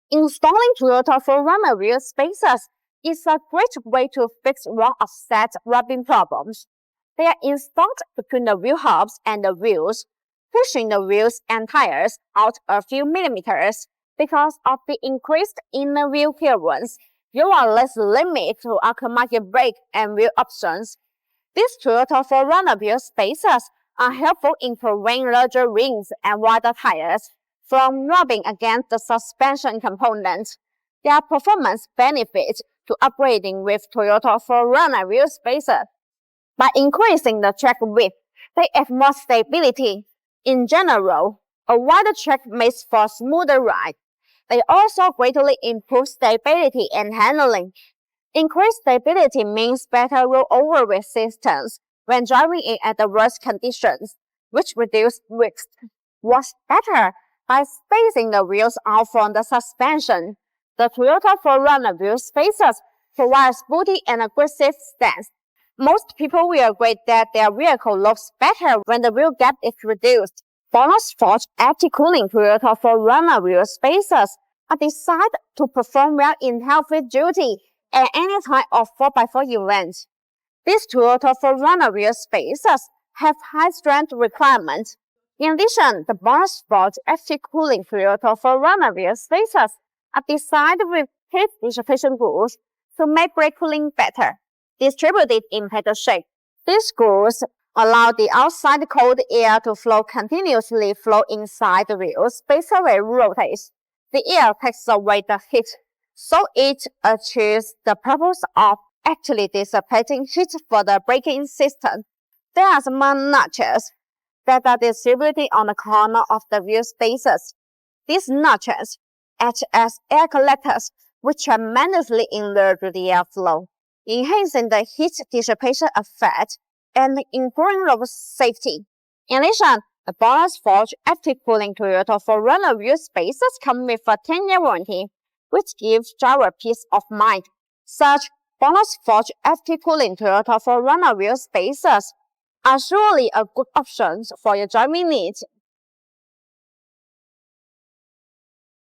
Installing Toyota 4runner wheel spacers is a great way to fix wrong offset rubbing problems. They are installed between the wheel hubs and the wheels, pushing the wheels and tires out a few millimeters. Because of the increased inner wheel clearance, you are less limited to automatic brake and wheel options. These Toyota 4runner wheel spacers are helpful in preventing larger rings and wider tires from rubbing against the suspension component. There are performance benefits to upgrading with Toyota 4runner wheel spacers. By increasing the track width, they add more stability. In general, a wider track makes for a smoother ride. They also greatly improve stability and handling. Increased stability means better rollover resistance when driving in adverse conditions, which reduces risks. What's better? By spacing the wheels out from the suspension, the Toyota 4runner wheel spacers provide a sporty and aggressive stance. Most people will agree that their vehicle looks better when the wheel gap is reduced. BONOSS active cooling Toyota 4runner wheel spacers are designed to perform well in heavy duty at any type of 4x4 event. These Toyota 4runner wheel spacers have high strength requirements. In addition, the BONOSS active cooling Toyota 4runner wheel spacers are designed with heat dissipation grooves to make brake cooling better, distributed in pedal shape. These grooves allow the outside cold air to continuously flow inside the wheel spacer when it rotates. The air takes away the heat, so it achieves the purpose of actually dissipating heat for the braking system. There are small notches that are distributed on the corner of the wheel spacers. These notches act as air collectors, which tremendously enlarge the airflow, enhancing the heat dissipation effect and improving road safety. In addition, the BONOSS active cooling Toyota 4runner wheel spacers come with a 10-year warranty, which gives driver peace of mind. Such BONOSS active cooling Toyota 4runner wheel spacers are surely a good option for your driving needs.